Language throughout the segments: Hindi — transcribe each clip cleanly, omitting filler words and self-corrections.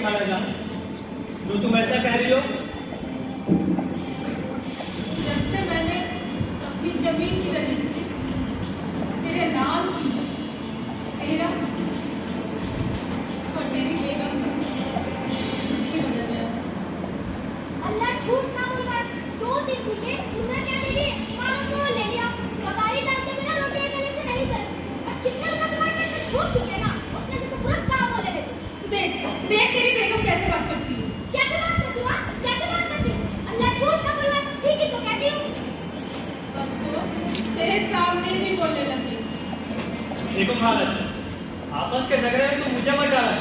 खाला जान जो तुम ऐसा कह रही हो। जब से मैंने अपनी जमीन की रजिस्ट्री तेरे नाम की, तेरा और तेरी बेगम की बदल गया। अल्लाह झूठ ना बोलता, 2-3 बीघे उसे क्या दे दिए, मानो मोल ले लिया। पगारी डाल के बिना रोटी गले से नहीं कर, और जितने रुपए तुम्हारे पेट में छूट चुके ना उतने से तो पूरा काम हो ले लेते। देख देख तेरी बेगम कैसे बात करती है। कैसे बात करती है? कैसे बात करती है? अल्लाह झूठ ना बोलवा, ठीक ही तो कहती हूँ। अब तो तेरे सामने ही बोलने लगी। देखो खाला, आपस के झगड़े में तू मुझे मत डाला।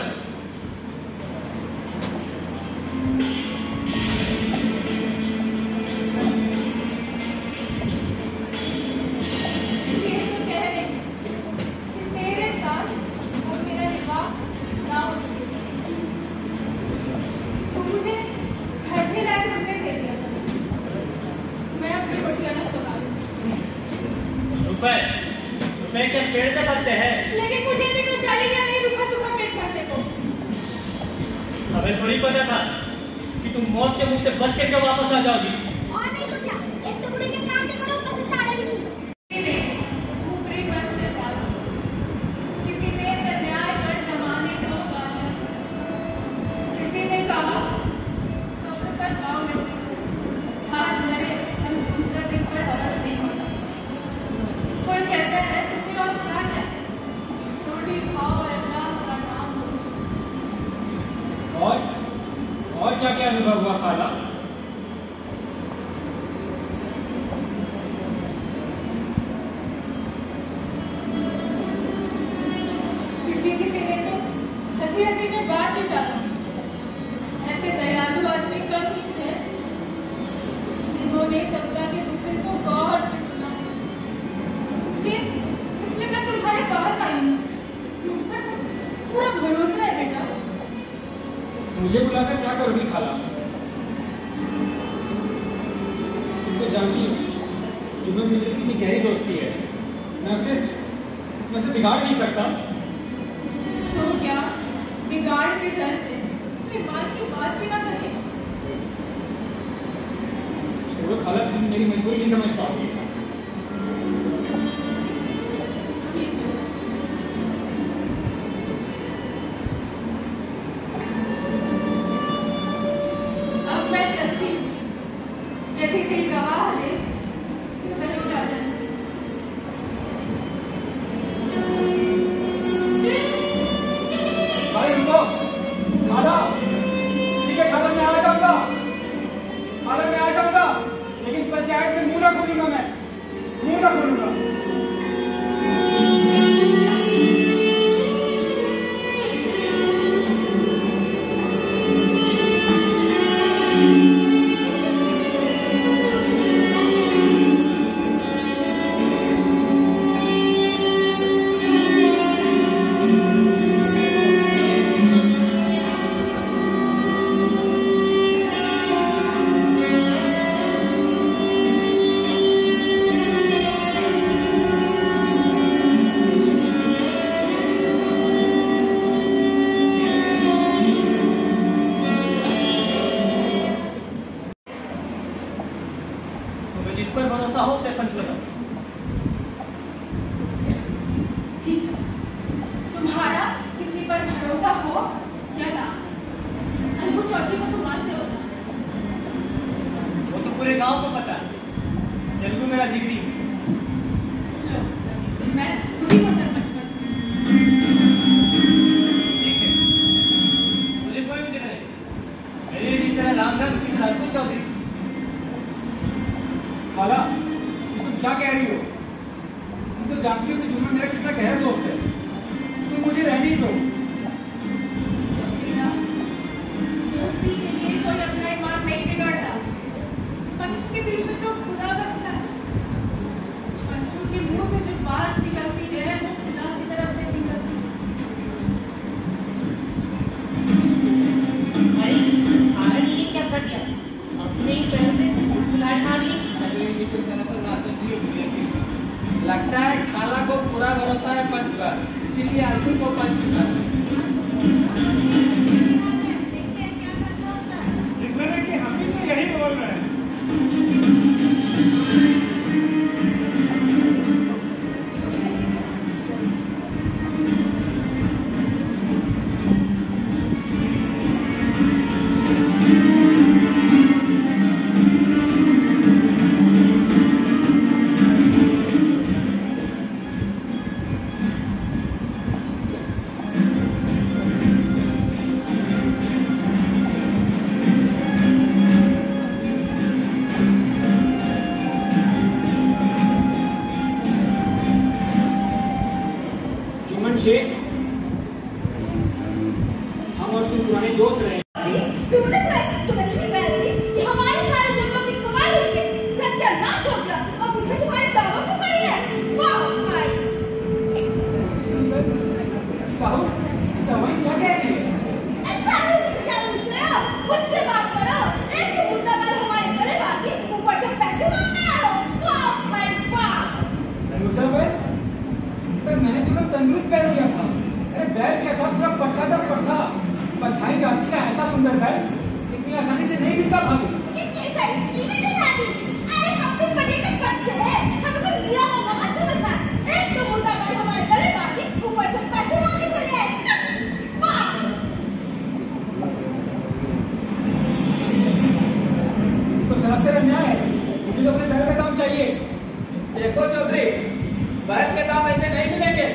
रुपए क्या पेड़ पे पलते हैं? लेकिन मुझे भी तो चाहिए नहीं रूखा सूखा पेट बच्चे को। हमें थोड़ी पता था कि तुम मौत के मुंह से बच के क्यों वापस आ जाओगी। और नहीं तो क्या, एक तो बुढ़े के काम नहीं करो, ऊपर से ताड़े भी नहीं। ऊपरी मन से डाला किसी ने अन्याय पर जमाने को गाला, किसी ने कहा कब्र पर पाँव मिटे, आज मरे हम दूसरा दिन पर हवस नहीं होता। कोई कहता है तुम्हें और क्या चाहिए, रोटी खाओ और अल्लाह का नाम लो। और क्या क्या अनुभव हुआ खाला? किसी ने तो हंसी हंसी में बात ही डाला। ऐसे दयालु आदमी कम ही थे जिन्होंने सबला के दुखे को गौर से सुना। इसलिए मैं तुम्हारे पास आई हूँ। मुझ पर पूरा भरोसा है बेटा। मुझे बुलाकर क्या करोगी खाला? तुम तो जानती हो जुम्मे से मेरी कितनी गहरी दोस्ती है। मैं उसे बिगाड़ नहीं सकता। तो क्या बिगाड़ के डर से कोई माँ की बात भी ना करे? छोड़ो खाला, तुम मेरी मजबूरी नहीं समझ पाओगी। अब मैं चलती हूँ, यदि दिल गवाह है तो जरूर आ जाना। भाई रुको, किसी पर भरोसा हो या ना, अनबू चौधरी को तुम मानते हो ना? वो तो पूरे गांव को पता है, तेलुगु मेरा जिगरी। लो, मैं उसी को सरपंच बनती हूँ। ठीक है, मुझे कोई उजर नहीं। मेरे जिस तरह रामधन उसी तरह अनबू चौधरी। खाला, तुम क्या कह रही हो? तुम तो जानती हो कि जुम्मन मेरा कितना गहरा दोस्त है। तुम मुझे रहने ही दो। बेटा, दोस्ती के लिए कोई अपना ईमान नहीं बिगाड़ता। पंच के बीच में तो खुदा बसता है। पंचों के मुंह से जो बात निकलती है वो खुदा की तरफ से निकलती है। भाई, आनंद ये क्या कर दिया? अपने ही पैर में बुलाए मार ली। अरे ये तो सरासर नासमझी हुई है। लगता है खाला को पूरा भरोसा है पंच पर, इसीलिए आलू को पंच चुका है। इसमें कि हम भी तो यही बोल रहे हैं। जुम्मन शेख, हम और तुम पुराने दोस्त रहे। तुमने तो ऐसी तुलछनी पहन दी कि हमारे सारे जन्मों की कमाई उड़ गई, सत्यानाश हो गया और मुझे तुम्हारी दावत तो पड़ी है। वाह भाई! साहू, साहू क्या कह रही है? ऐसा मुझसे क्या पूछ रहे हो? मुझसे बात करो। एक तो मुर्दाबाद हमारे गले बाकी, ऊपर से पैसे मांगने आए हो। वाह भाई वाह! मुर्दाबाद? पर मैंने तुम्हें तंदुरुस्त पहन लिया था। अरे बैल क्या था, पूरा पट्टा था पट्टा। पछाई जाती का ऐसा सुंदर बैल इतनी आसानी से नहीं मिलता भाभी। इतनी सारी कीमत दिखा दी। अरे हम भी बड़े के बच्चे हैं, हमें कोई हीरा मोहम्मद मत समझना। एक तो मुर्दाबाद हमारे गले बाकी, ऊपर से पैसे मांगने चले आए। वाह! तो सरासर अन्याय है। मुझे तो अपने बैल का दाम चाहिए। देखो चौधरी, बैल के दाम ऐसे नहीं मिलेंगे।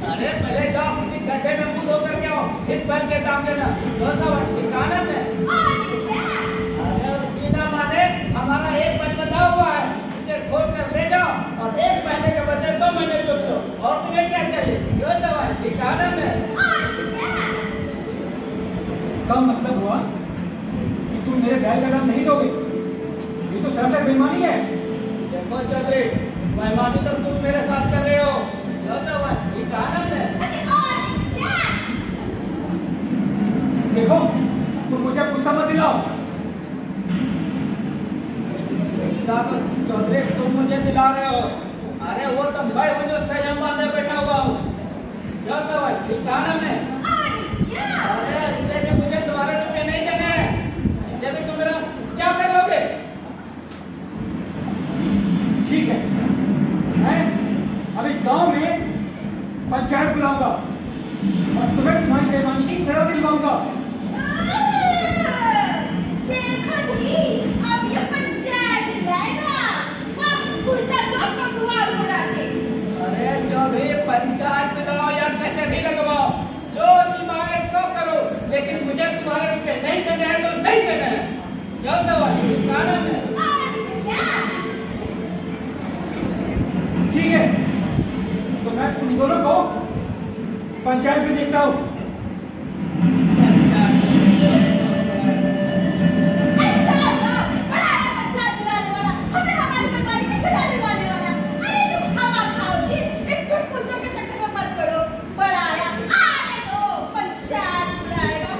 अरे पहले जाओ किसी गड्ढे में मुंह धो करके आओ, फिर बैल के दाम लेना। ठिकाना में और नहीं क्या? अरे और जीना माने हमारा एक बैल बंधा हुआ है, इसे खोल कर ले जाओ और एक महीने के बदले 2 महीने चुप दो। और तुम्हें क्या चाहिए? यो सवाल ठिकाना में। और नहीं क्या? इसका मतलब हुआ कि तुम मेरे बैल का दाम नहीं दोगे। ये तो सरासर बेईमानी है। देखो चौधरी, बेईमानी तो तुम मेरे साथ कर रहे हो। यो सवाल ठिकाना में। अरे और नहीं क्या? देखो, तुम मुझे गुस्सा मत दिलाओ। गुस्सा तो चौधरी तुम मुझे दिला रहे हो। अरे वो तो मैं हूँ जो संयम बांधे बैठा हुआ हूँ। यो सवाल ठिकाना में। और नहीं क्या? अरे इससे भी मुझे तुम्हारे रुपये नहीं देने हैं। इससे भी तुम मेरा क्या कर लोगे? ठीक है, मैं अब इस गांव में पंचायत बुलाऊंगा और तुम्हें तुम्हारी बेईमानी की सजा दिलवाऊंगा। देखो जी, अब ये पंचायत बुलाएगा। वाह, उल्टा चौक का कुआर उड़ाते। अरे चौधरी, पंचायत बुलाओ या कचहरी लगवाओ, जो जी मांगे सो करो, लेकिन मुझे तुम्हारे रुपये नहीं देने हैं तो नहीं देने हैं। क्या सवाल ठिकाना में। और नहीं क्या? ठीक है, तो मैं तुम दोनों को पंचायत में देखता हूँ। अच्छा था, बड़ा है पंचायत बुलाने वाला, हमें हमारी बेईमानी की सजा दिलवाने वाला। अरे तुम हवा खाओ जी, इन टुटपुंजों के चक्कर में मत पड़ो। बड़ा आया, आने दो, पंचायत बुलाएगा।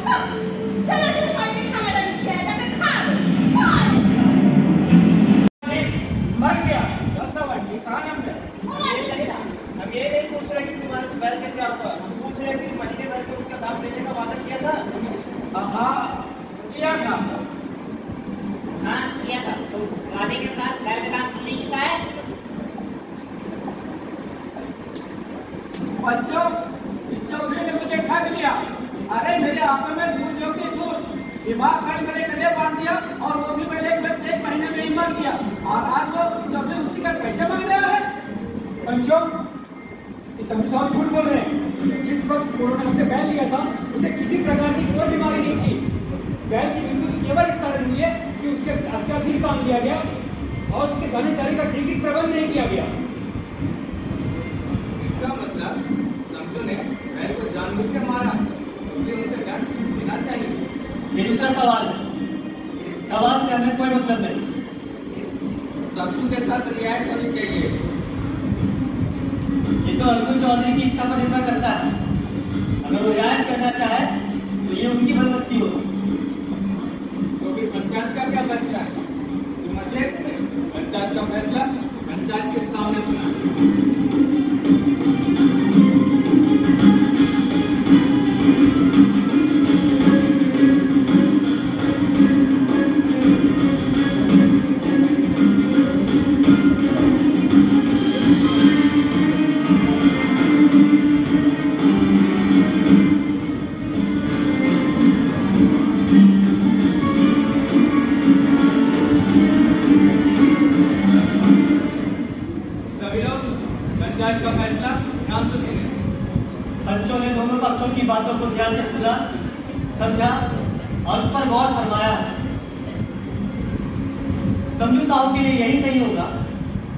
चलो जी, तुम्हारे लिए खाना डाल किया है, जाके खा लो। मर गया। क्या सवाल ठिकाना में। और नहीं क्या? हम ये नहीं पूछ रहे कि तुम्हारे बैल का क्या हुआ, हम पूछ रहे हैं कि महीने भर में उसका दाम देने का वादा किया था। हाँ, किया था। हाँ किया था, तो वादे के साथ बैल का दाम नहीं चुका है। बच्चों, इस चौधरी ने मुझे ठग लिया। विवाह कर मेरे गले बांध दिया और वो भी पहले एक महीने में ही मर गया और आज वो चौधरी उसी का कैसे मांग रहा है? पंचो, इस संजू साहब झूठ बोल रहे हैं। जिस वक्त कोरोना हमसे बैल लिया था उसे किसी प्रकार की कोई बीमारी नहीं थी। बैल की मृत्यु तो केवल इस कारण हुई है कि उसके अत्याधिक काम लिया गया और उसके दाने चारे का ठीक प्रबंध नहीं किया गया। इसका मतलब समझो ने बैल को जानबूझ कर मारा, इसलिए उसे दंड देना चाहिए। ये दूसरा सवाल से हमें कोई मतलब नहीं। समझू के साथ रियायत होनी चाहिए। ये तो अर्जुन चौधरी की इच्छा पर निर्भर करता है। अगर वो रियायत करना चाहे तो ये उनकी बदबख्ती होगी। तो फिर पंचायत का क्या फैसला है? पंचायत का फैसला पंचायत के सामने सुना। पंचायत का फैसला ध्यान से सुने। पंचों ने दोनों पक्षों की बातों को ध्यान से सुना, समझा और उस पर गौर फरमाया। समझू साहब के लिए यही सही होगा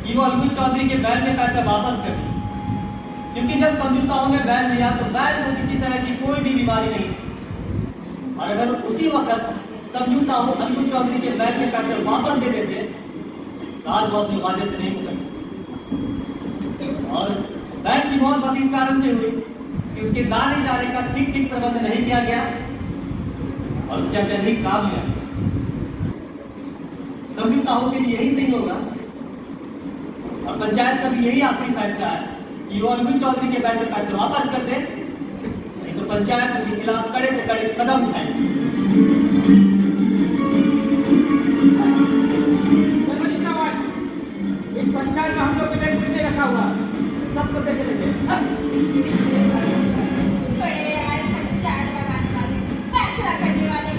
कि वो अलगू चौधरी के बैल के पैसे वापस कर दें, क्योंकि जब समझू साहब ने बैल लिया तो बैल को किसी तरह की कोई भी बीमारी नहीं थी। और अगर उसी वक्त समझू साहब अलगू चौधरी के बैल के पैसे वापस दे देते तो आज वो अपने वादे से नहीं मुकरते। और बैल की मौत बस इस कारण से हुई कि उसके दाने चारे का ठीक प्रबंध नहीं किया गया और उससे अत्यधिक काम लिया। समझू साहू के लिए यही सही होगा और पंचायत का भी यही आखिरी फैसला है कि वो अलगू चौधरी के बैल के पैसे वापस कर दे, नहीं तो पंचायत उनके खिलाफ कड़े से कड़े कदम उठाएंगे। इस पंचायत में हम लोग के लिए कुछ नहीं रखा हुआ, सबको देख लेते हैं। बड़े आए पंचायत लगाने वाले, फैसला करने वाले।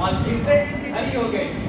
और फिर से हरी हो गई।